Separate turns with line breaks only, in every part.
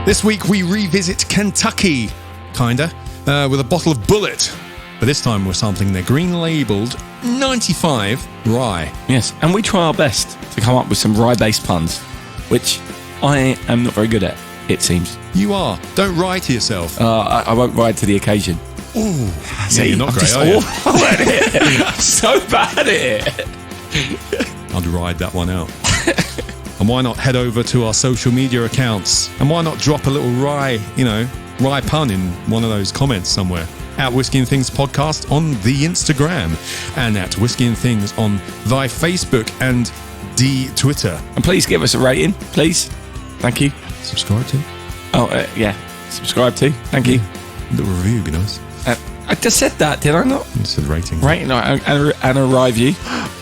This week we revisit Kentucky, kinda, with a bottle of Bulleit. But this time we're sampling their green-labelled 95 rye.
Yes, and we try our best to come up with some rye-based puns, which I am not very good at, it seems.
You are. Don't rye to yourself.
I won't ride to the occasion.
Ooh.
See,
Yeah, you're not
I'm
great,
just
are you?
awful at it. I'm so bad at it.
I'd ride that one out. And why not head over to our social media accounts? And why not drop a little rye pun in one of those comments somewhere? At Whisky and Things Podcast on the Instagram. And at Whisky and Things on thy Facebook and the Twitter.
And please give us a rating, please. Thank you.
Subscribe to.
Oh, yeah. Subscribe to. Thank you.
A little review would be nice.
I just said that, did I not?
You said rating.
Rating and a review.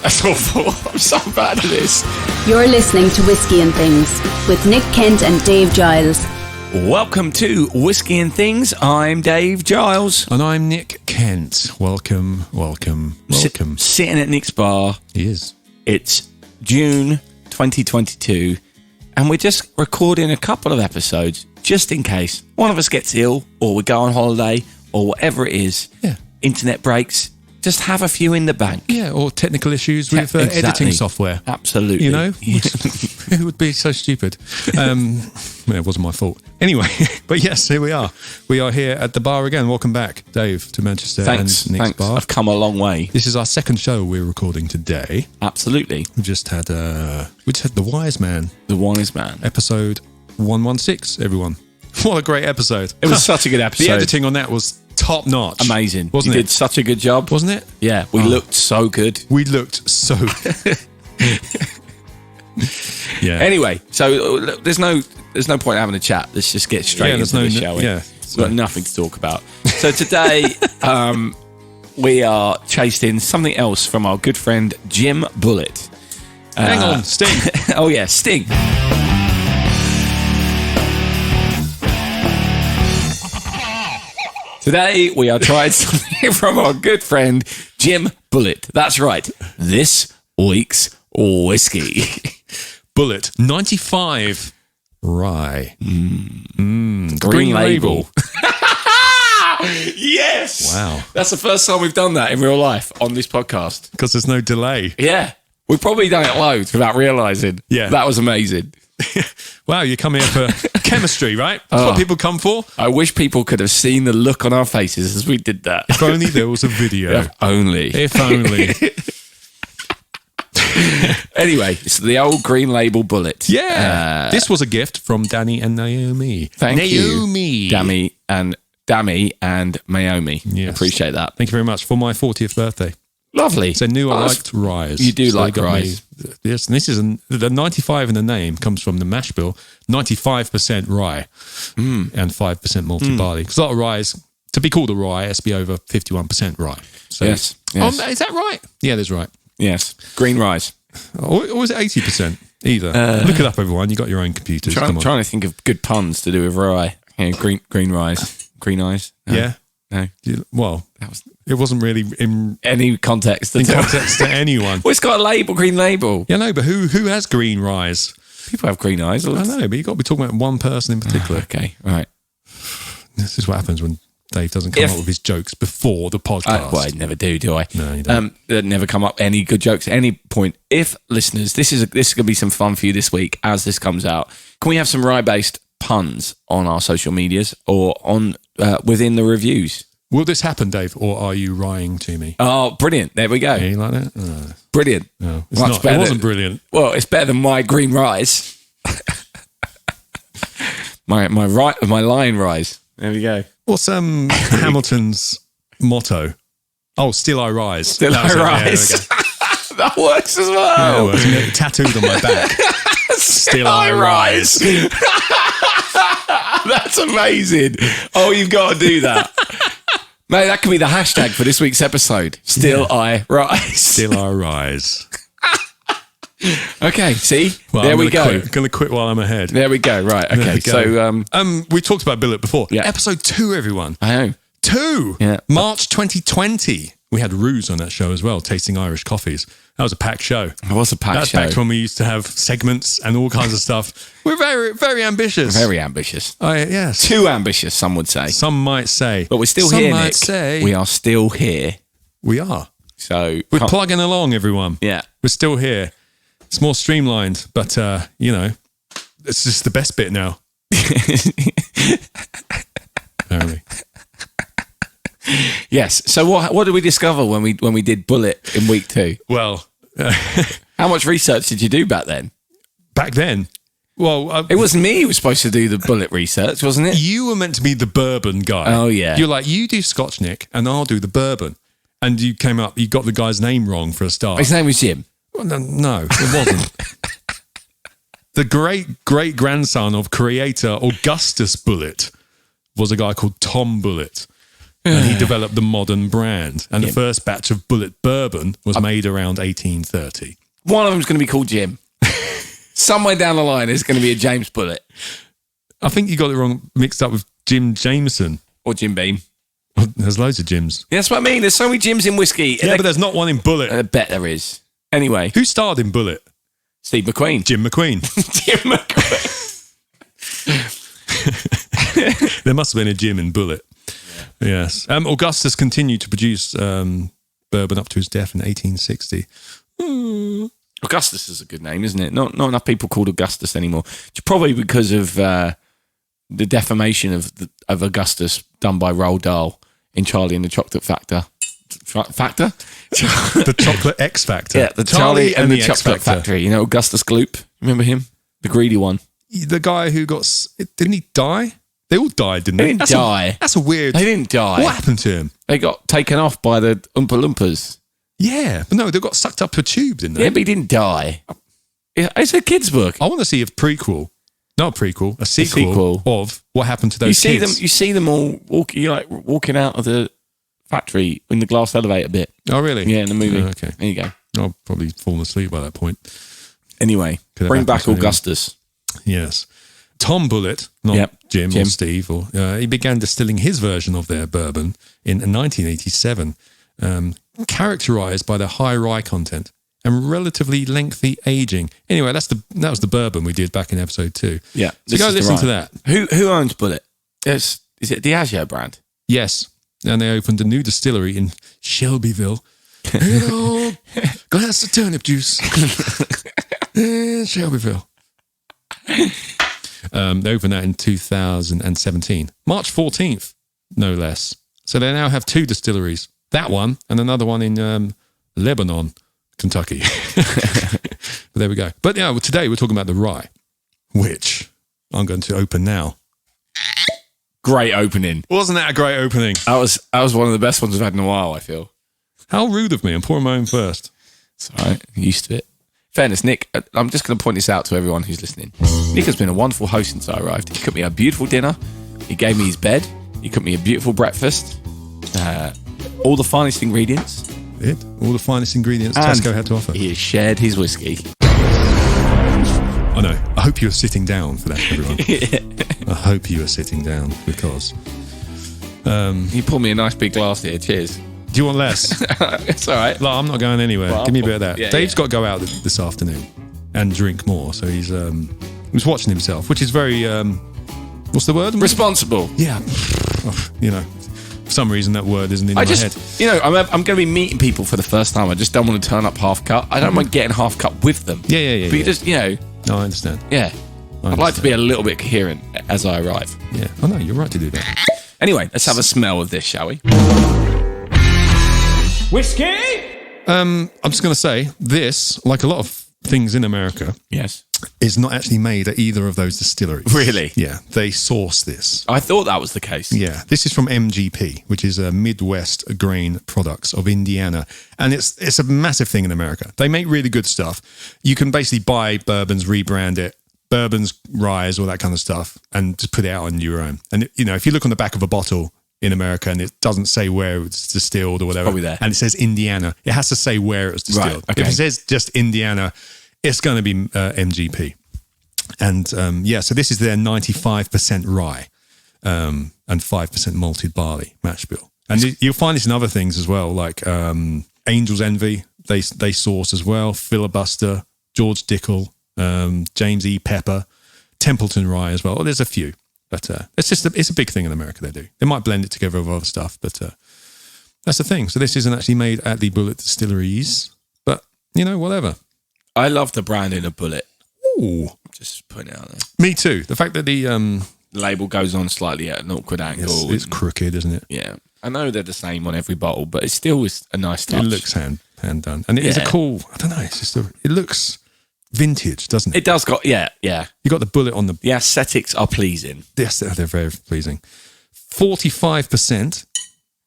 That's awful. I'm so bad at this.
You're listening to Whisky and Things with Nick Kent and Dave Giles.
Welcome to Whisky and Things. I'm Dave Giles.
And I'm Nick Kent. Welcome.
Sitting at Nick's bar.
He is.
It's June 2022, and we're just recording a couple of episodes just in case one of us gets ill, or we go on holiday, or whatever it is.
Yeah.
Internet breaks. Just have a few in the bank.
Yeah, or technical issues with
Exactly.
editing software.
Absolutely.
You know? It would be so stupid. It wasn't my fault. Anyway, but yes, here we are. We are here at the bar again. Welcome back, Dave, to Manchester
Thanks.
and Nick's bar.
I've come a long way.
This is our second show we're recording today.
Absolutely.
We just had The Wise Man.
The Wise Man.
Episode 116, everyone. What a great episode.
It was such a good episode.
The editing on that was top notch.
Amazing.
Wasn't
You
it?
did such a good job.
Wasn't it?
Yeah, we looked so good.
We looked so... Yeah.
Anyway, so there's no point having a chat. Let's just get straight into this, shall we?
Yeah.
We've got nothing to talk about. So today, we are chasing something else from our good friend Jim Bulleit.
Hang on, Sting.
Oh yeah, Sting. Today, we are trying something from our good friend Jim Bulleit. That's right, this week's whiskey.
Bulleit 95 rye.
Green label. Yes!
Wow.
That's the first time we've done that in real life on this podcast.
Because there's no delay.
Yeah. We've probably done it loads without realising.
Yeah.
That was amazing.
Wow, you come here for chemistry, right? That's what people come for.
I wish people could have seen the look on our faces as we did that.
If only there was a video.
If only.
If only.
Anyway, it's the old green label Bulleit.
Yeah. This was a gift from Danny and Naomi.
Thank
Naomi.
you. Dammy and Naomi.
Yes.
Appreciate that.
Thank you very much for my 40th birthday.
Lovely.
So knew I liked ryes.
You do
so
like
they got
ryes.
Yes, and this is the 95 in the name comes from the mash bill. 95% rye and 5% malted barley. Because a lot of ryes, to be called a rye, it has to be over 51% rye. So,
Yes.
is that right? Yeah, that's right.
Yes. Green rice.
Or was it 80%? Either. Look it up, everyone. You got your own computers. Come on.
Trying to think of good puns to do with rye. You know, green rice. Green eyes. No.
Yeah.
No.
Well,
That was
it wasn't really in
any context.
context to anyone.
Well, it's got a label, green label.
Yeah, no, but who has green ryes?
People have green eyes.
I know, but you've got to be talking about one person in particular.
Okay, right.
This is what happens when Dave doesn't come up with his jokes before the podcast.
Well, I never do I?
No, you don't.
There never come up any good jokes at any point. If listeners, this is going to be some fun for you this week as this comes out. Can we have some rye-based puns on our social medias or on within the reviews?
Will this happen, Dave, or are you rying to me?
Oh, brilliant! There we go.
Yeah, you like that?
Brilliant.
No, it's
Much
not.
better.
It wasn't brilliant.
Well, it's better than my green rise. my line rise. There we go.
What's Hamilton's motto? Oh, still I rise.
Still I rise. That works as well.
Yeah, tattooed on my back. Still I rise.
That's amazing. Oh, you've got to do that. Mate, that could be the hashtag for this week's episode. Still I rise.
Still I rise.
Okay, see?
Well,
there we go.
I'm going to quit while I'm ahead.
There we go. Right, okay.
Go.
So,
we talked about Bulliet before.
Yeah.
Episode 2, everyone.
I know.
2.
Yeah.
March 2020 We had Ruse on that show as well, tasting Irish coffees. That was a packed show.
It was a packed show.
That's back when we used to have segments and all kinds of stuff. We're very, very ambitious.
Very ambitious.
Yes.
Too ambitious, some would say.
Some might say.
But we're still
Some
here,
might
Nick.
say.
We are still here.
We are.
So
We're plugging along, everyone.
Yeah.
We're still here. It's more streamlined, but, it's just the best bit now. Apparently.
Yes. So what did we discover when we did Bulleit in week 2?
Well,
How much research did you do back then?
back then, well,
It was me who was supposed to do the Bulleit research, wasn't it?
you were meant to be the bourbon guy.
Oh, yeah.
You're like, you do Scotch, Nick, and I'll do the bourbon. And you came up, you got the guy's name wrong for a start.
His name was Jim.
Well, no, it wasn't. The great grandson of creator Augustus Bulleit was a guy called Tom Bulleit. And he developed the modern brand. And the first batch of Bulliet Bourbon was made around 1830.
One of them's going to be called Jim. Somewhere down the line, there's going to be a James Bulleit.
I think you got it wrong, mixed up with Jim Jameson.
Or Jim Beam.
There's loads of Jims.
Yeah, that's what I mean. There's so many Jims in whiskey.
Yeah, but there's not one in Bullet.
I bet there is. Anyway.
Who starred in Bullet?
Steve McQueen.
Jim McQueen.
Jim McQueen.
There must have been a Jim in Bullet. Yeah. Yes. Augustus continued to produce bourbon up to his death in 1860.
Augustus is a good name, isn't it? Not enough people called Augustus anymore. It's probably because of the defamation of Augustus done by Roald Dahl in Charlie and the Chocolate Factor. Factor?
The Chocolate X Factor.
Yeah, the Charlie and the
X
Chocolate
Factor.
Factory. You know, Augustus Gloop. Remember him? The greedy one.
The guy who got... Didn't he die? They all died, didn't they?
They didn't die.
That's a weird...
They didn't die.
What happened to him?
They got taken off by the Oompa Loompas.
Yeah, but no, they got sucked up to a tube, didn't they?
Yeah, but he didn't die. It's a kid's book.
I want to see a prequel. Not a prequel, a sequel of what happened to those kids.
You see them all walking out of the factory in the glass elevator bit.
Oh, really?
Yeah, in the movie.
Oh, okay.
There you go.
I'll probably fallen asleep by that point.
Anyway,
Could have
bring
happened
back
to anyone.
Augustus.
Yes. Tom Bulliet, not
Yep.
Jim or Steve, he began distilling his version of their bourbon in 1987, characterized by the high rye content and relatively lengthy aging. Anyway, that was the bourbon we did back in episode 2.
Yeah.
So go listen to that.
Who owns Bulleit? Is it Diageo brand?
Yes. And they opened a new distillery in Shelbyville. Hello, glass of turnip juice. Shelbyville. They opened that in 2017. March 14th, no less. So they now have 2 distilleries. That one and another one in Lebanon, Kentucky. But there we go. But yeah, today we're talking about the rye, which I'm going to open now.
Great opening.
Wasn't that a great opening?
That was one of the best ones we've had in a while, I feel.
How rude of me. I'm pouring my own first.
It's all right. I'm used to it. Fairness, Nick, I'm just going to point this out to everyone who's listening. Nick has been a wonderful host since I arrived. He cooked me a beautiful dinner. He gave me his bed. He cooked me a beautiful breakfast. All the finest ingredients.
All the finest ingredients
And
Tesco had to offer.
He has shared his whiskey.
I know. I hope you're sitting down for that, everyone. I hope you are sitting down because...
You poured me a nice big glass here. Cheers.
Do you want less?
It's all right.
Like, I'm not going anywhere.
Well,
Give me a bit of that.
yeah,
Dave's got to go out this afternoon and drink more. So he's watching himself, which is very... what's the word?
Responsible.
Yeah. You know, for some reason that word isn't in my head.
I'm going to be meeting people for the first time. I just don't want to turn up half cut. I don't mind getting half cut with them.
Yeah.
But you just,
No, I understand.
yeah. I'd like to be a little bit coherent as I arrive.
Yeah. Oh, no, you're right to do that.
Anyway, let's have a smell of this, shall we?
Whiskey?
I'm just going to say this, like a lot of things in America,
Yes.
is not actually made at either of those distilleries.
Really?
Yeah. They source this.
I thought that was the case.
Yeah, this is from MGP, which is Midwest Grain Products of Indiana, and it's a massive thing in America. They make really good stuff. You can basically buy bourbons, rebrand it, bourbons, ryes, all that kind of stuff, and just put it out on your own. And if you look on the back of a bottle in America and it doesn't say where it's distilled or whatever,
Probably there.
and it says Indiana, it has to say where it was distilled.
Right, okay.
If it says just Indiana, it's going to be MGP. And so this is their 95% rye and 5% malted barley mash bill. And you'll find this in other things as well, like Angel's Envy. They source as well. Filibuster, George Dickel, James E. Pepper, Templeton Rye as well. There's a few, but it's a big thing in America. They do. They might blend it together with other stuff, but that's the thing. So this isn't actually made at the Bulliet distilleries, but whatever.
I love the branding of Bulleit.
Ooh,
Just putting it out there.
me too. The fact that the
Label goes on slightly at an awkward angle.
it's crooked, isn't it?
Yeah. I know they're the same on every bottle, but it still is a nice touch.
It looks hand done, and it is a cool. I don't know. It's just it looks vintage, doesn't it?
It does got yeah.
You got the bullet on the.
The aesthetics are pleasing.
Yes, they're very pleasing. 45%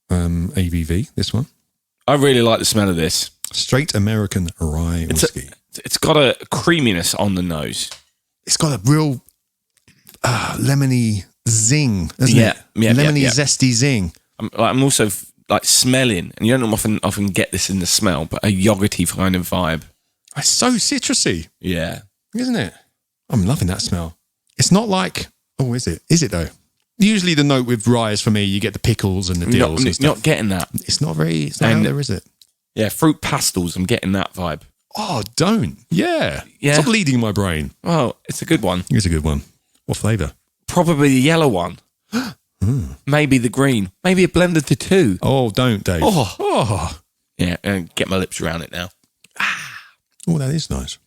ABV. This one.
I really like the smell of this.
Straight American Rye Whiskey.
It's got a creaminess on the nose.
It's got a real lemony zing, doesn't it?
Yeah,
lemony
yeah.
zesty zing.
I'm also like smelling, and you don't often get this in the smell, but a yogurty kind of vibe.
It's so citrusy,
Yeah.
isn't it? I'm loving that smell. It's not like, is it? Is it though? Usually the note with rye is for me, you get the pickles and the dills and stuff.
Not getting that.
It's not out there, is it?
Yeah, fruit pastels. I'm getting that vibe.
Oh, don't. Yeah.
Yeah.
Stop leading my brain.
Well, it's a good one.
It's a good one. What flavour?
Probably the yellow one. Maybe the green. Maybe a blend of the two.
Oh, don't, Dave.
Oh. Yeah, and get my lips around it now.
Oh, that is nice.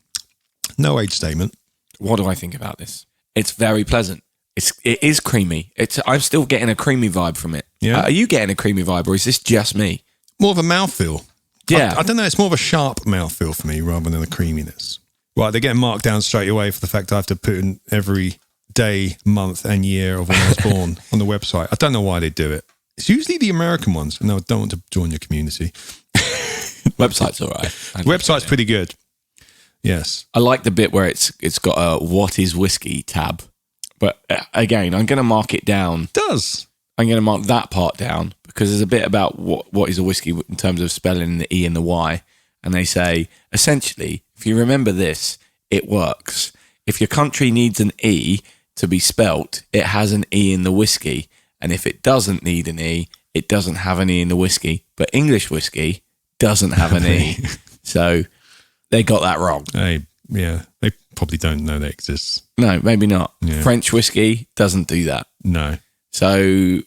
No age statement.
What do I think about this? It's very pleasant. It is creamy. I'm still getting a creamy vibe from it.
Yeah.
Are you getting a creamy vibe, or is this just me?
More of a mouthfeel.
Yeah.
I don't know. It's more of a sharp mouthfeel for me rather than a creaminess. Right, they're getting marked down straight away for the fact I have to put in every day, month, and year of when I was born on the website. I don't know why they do it. It's usually the American ones. No, I don't want to join your community.
Website's all right.
Website's pretty good. Yes.
I like the bit where it's got a "What is whiskey" tab, but again, I'm going to mark it down.
It does.
I'm going to mark that part down because there's a bit about what is a whiskey in terms of spelling the E and the Y, and they say essentially, if you remember this, it works. If your country needs an E to be spelt, it has an E in the whiskey, and if it doesn't need an E, it doesn't have an E in the whiskey. But English whiskey doesn't have an E, so they got that wrong.
They probably don't know that exists.
No, maybe not.
Yeah.
French whiskey doesn't do that.
No.
So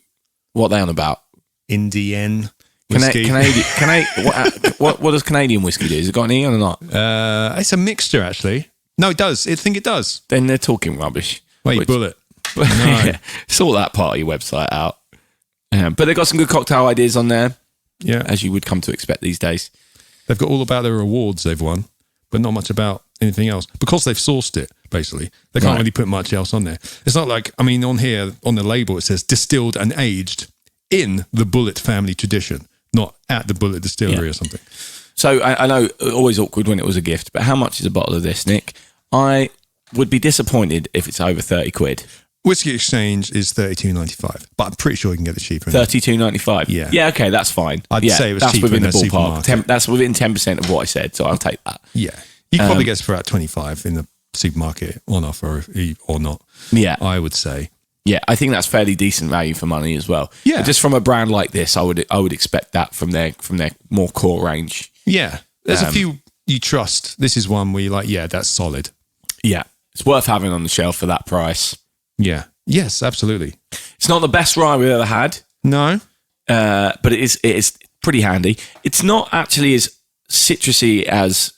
what are they on about?
Indian whiskey.
What does Canadian whiskey do? Has it got an E or not?
It's a mixture, actually. No, it does. I think it does.
Then they're talking rubbish.
Wait, Bullet.
Yeah, sort that part of your website out. But they've got some good cocktail ideas on there,
Yeah.
as you would come to expect these days.
They've got all about their awards they've won, but not much about anything else. Because they've sourced it, basically. They can't
Right.
really put much else on there. It's not like, on here, on the label, it says distilled and aged in the Bulliet family tradition, not at the Bulliet distillery or something.
So I know always awkward when it was a gift, but how much is a bottle of this, Nick? I would be disappointed if it's over 30 quid.
Whiskey Exchange is $32.95, but I'm pretty sure you can get it cheaper.
32.95.
Yeah.
Yeah. Okay, that's fine.
I'd say it was
that's
cheaper
within
in
the
a
ballpark.
supermarket.
That's within 10% of what I said, so I'll take that.
Yeah. You can probably get it for about 25 in the supermarket on offer or not.
Yeah.
I would say.
Yeah, I think that's fairly decent value for money as well.
Yeah.
But just from a brand like this, I would expect that from their more core range.
Yeah. There's a few you trust. This is one where you're like, yeah, that's solid.
Yeah, it's worth having on the shelf for that price.
Yeah. Yes, absolutely.
It's not the best rye we've ever had,
No?
but it is pretty handy. It's not actually as citrusy as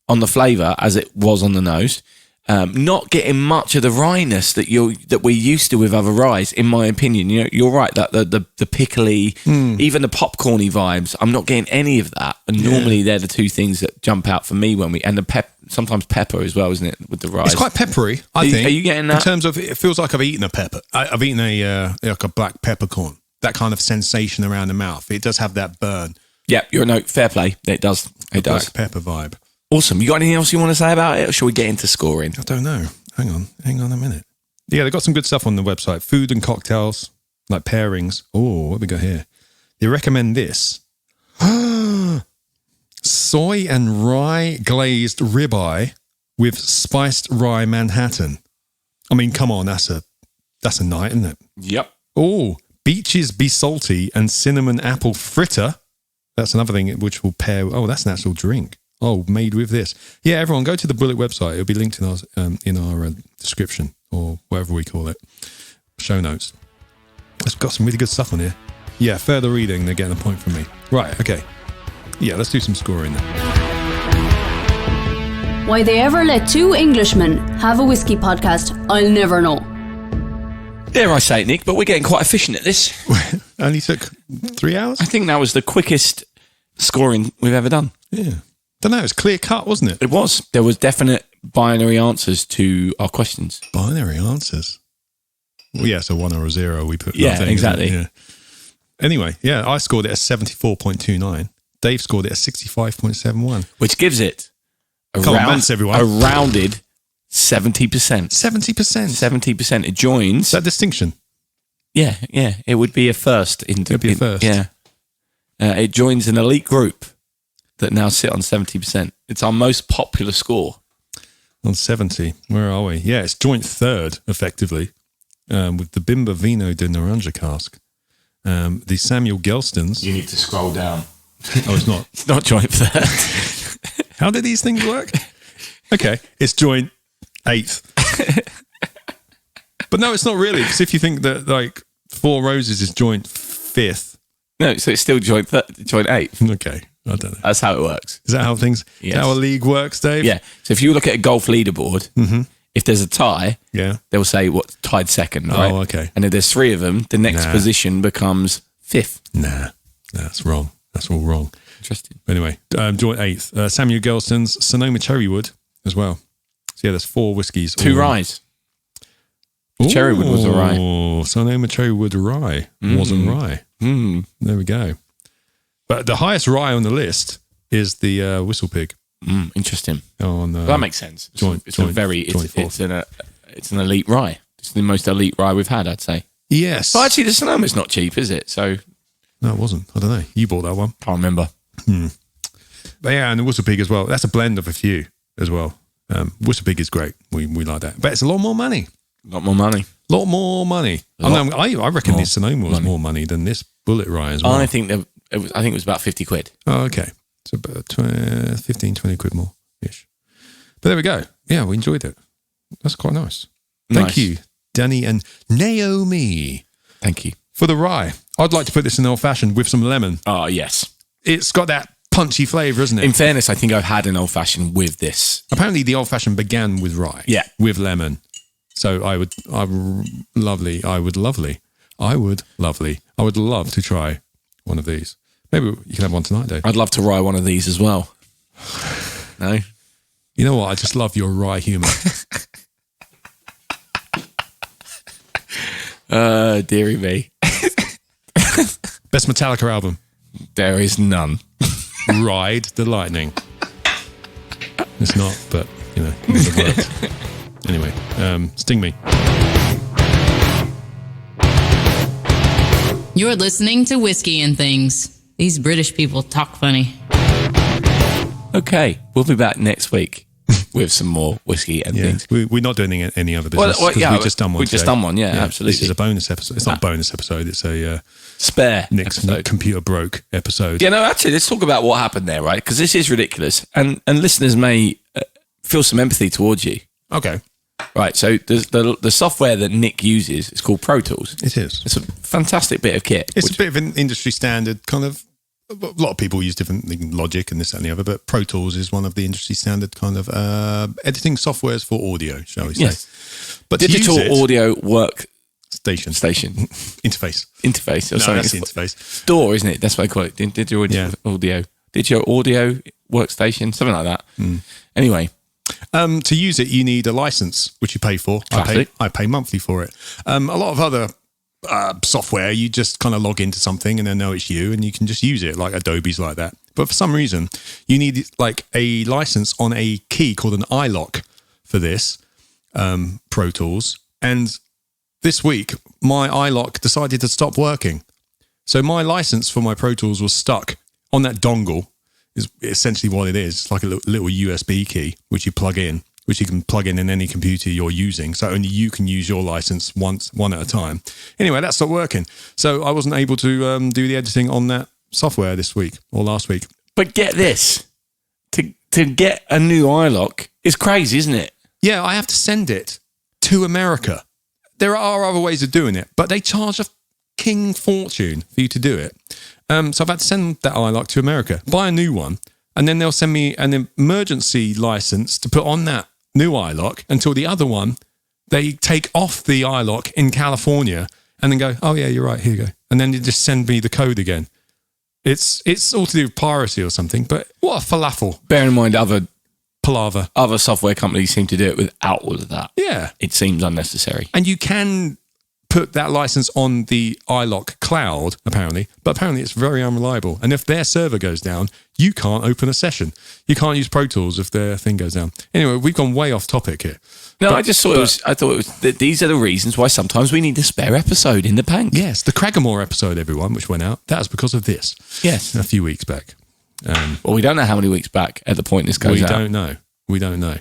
on the flavour as it was on the nose. Not getting much of the wryness that we're used to with other ryes, in my opinion. You're right that the pickly, even the popcorny vibes. I'm not getting any of that. And normally they're the two things that jump out for me and sometimes pepper as well, isn't it, with the rice?
It's quite peppery, I think.
Are you getting that?
In terms of, it feels like I've eaten a pepper. I've eaten like a black peppercorn. That kind of sensation around the mouth. It does have that burn.
Yeah, fair play. It does. It does.
Black pepper vibe.
Awesome. You got anything else you want to say about it, or shall we get into scoring?
I don't know. Hang on a minute. Yeah, they've got some good stuff on the website. Food and cocktails, like pairings. Oh, what we got here? They recommend this. Soy and rye glazed ribeye with spiced rye Manhattan. I mean, come on, that's a night, isn't it?
Yep.
Oh, Beaches Be Salty and Cinnamon Apple Fritter. That's another thing which will pair. Oh, that's an actual drink. Oh, made with this. Yeah, everyone, go to the Bullet website. It'll be linked in our description or whatever we call it. Show notes. It's got some really good stuff on here. Yeah, further reading, they're getting a point from me. Right, okay. Yeah, let's do some scoring then.
Why they ever let two Englishmen have a whiskey podcast, I'll never know.
Dare I say it, Nick, but we're getting quite efficient at this.
Only took 3 hours?
I think that was the quickest scoring we've ever done.
Yeah. Don't know, it was clear cut, wasn't it?
It was. There was definite binary answers to our questions.
Binary answers? Well, yeah, so 1 or a 0 we put.
Yeah,
nothing,
exactly.
Yeah. Anyway, yeah, I scored it at 74.29. Dave scored it at 65.71.
Which gives it a
maths, everyone.
A rounded 70%.
70%?
70%. It joins.
Is that distinction?
Yeah. It would be a first.
It would be a first.
Yeah. It joins an elite group that now sit on 70%. It's our most popular score.
On 70. Where are we? Yeah, it's joint third, effectively, with the Bimba Vino de Naranja cask. The Samuel Gelstons.
You need to scroll down.
Oh, it's not.
It's not joint third.
How do these things work? Okay, it's joint 8th. But no, it's not really, because if you think that, like, Four Roses is joint 5th.
No, so it's still joint 8th.
Okay, I don't know.
That's how it works.
Is that how things,
Yes.
is that how a league works, Dave?
Yeah. So if you look at a golf leaderboard, if there's a tie,
Yeah.
they'll say what tied second, right?
Oh, okay.
And if there's 3 of them, the next position becomes 5th.
Nah, that's wrong. That's all wrong.
Interesting.
Anyway, joint 8th. Samuel Gelstons, Sonoma Cherrywood as well. So yeah, there's 4 whiskies.
2 ryes. Cherrywood was a rye.
Oh, Sonoma Cherrywood rye wasn't rye. There we go. But the highest rye on the list is the Whistle Pig.
Interesting.
On
That makes sense. It's an elite rye. It's the most elite rye we've had, I'd say.
Yes.
But actually, the Sonoma's not cheap, is it? So
No, it wasn't. I don't know. You bought that one.
can't remember.
But yeah, and the Whistle Pig as well. That's a blend of a few as well. Whistle Pig is great. We like that. But it's a lot more money.
A lot more money.
Lot more money. I reckon this Sonoma was more money than this Bullet rye as well.
I think it was about 50 quid.
Oh, okay. So about 15, 20 quid more-ish. But there we go. Yeah, we enjoyed it. That's quite nice. Thank you, Danny and Naomi.
Thank you.
For the rye. I'd like to put this in old-fashioned with some lemon.
Oh, yes.
It's got that punchy flavour, isn't it?
In fairness, I think I've had an old-fashioned with this.
Apparently the old-fashioned began with rye.
Yeah.
With lemon. So I would love to try one of these. Maybe you can have one tonight, Dave.
I'd love to rye one of these as well. No?
You know what? I just love your rye humour.
Dearie me.
Best Metallica album.
There is none.
Ride the Lightning. It's not, but, you know, it would have worked. Anyway, sting me.
You're listening to Whisky and Things. These British people talk funny.
Okay, we'll be back next week with some more whiskey and things.
We're not doing any other business. We've just done one.
We've just done one, yeah, absolutely.
This is a bonus episode. It's not a bonus episode. It's a
spare
Nick's
episode.
Computer broke episode.
Yeah, no, actually, let's talk about what happened there, right? Because this is ridiculous, and listeners may feel some empathy towards you.
Okay.
Right, so the software that Nick uses is called Pro Tools.
It is.
It's a fantastic bit of kit.
It's a bit of an industry standard kind of. A lot of people use different Logic and this and the other, but Pro Tools is one of the industry standard kind of editing softwares for audio, shall we say?
Yes.
But
digital audio workstation
interface
or something.
That's the interface.
DAW, isn't it? That's what I call it. Digital audio workstation, something like that. Anyway.
To use it, you need a license, which you pay for. I pay monthly for it. A lot of other software, you just kind of log into something and then know it's you, and you can just use it, like Adobe's like that. But for some reason, you need like a license on a key called an iLock for this Pro Tools. And this week, my iLock decided to stop working. So my license for my Pro Tools was stuck on that dongle. Is essentially what it is. It's like a little USB key which you plug in which you can plug in any computer you're using. So only you can use your license one at a time. Anyway, that stopped working. So I wasn't able to do the editing on that software this week or last week.
But get this, to get a new iLock is crazy, isn't it?
Yeah, I have to send it to America. There are other ways of doing it, but they charge a king fortune for you to do it. So I've had to send that iLock to America, buy a new one, and then they'll send me an emergency license to put on that new iLock until the other one, they take off the iLock in California and then go, oh yeah, you're right, here you go. And then they just send me the code again. It's all to do with piracy or something, but what a falafel.
Bear in mind,
Palaver.
other software companies seem to do it without all of that.
Yeah.
It seems unnecessary.
And you can put that license on the iLock cloud, apparently, but apparently it's very unreliable. And if their server goes down, you can't open a session. You can't use Pro Tools if their thing goes down. Anyway, we've gone way off topic here.
No, I thought it was that these are the reasons why sometimes we need a spare episode in the bank.
Yes, the Craggamore episode, everyone, which went out, that was because of this.
Yes.
A few weeks back.
Well, we don't know how many weeks back at the point this goes out.
We don't know.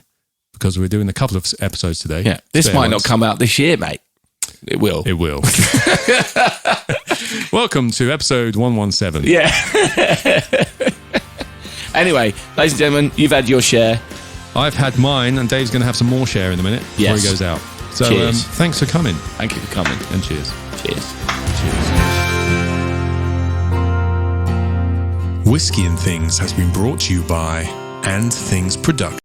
Because we're doing a couple of episodes today.
Yeah, this might not come out this year, mate. It will.
It will. Welcome to episode 117.
Yeah. Anyway, ladies and gentlemen, you've had your share.
I've had mine, and Dave's going to have some more share in a minute before he goes out. So
Cheers.
Thanks for coming.
Thank you for coming.
And cheers.
Cheers.
Whiskey and Things has been brought to you by And Things Production.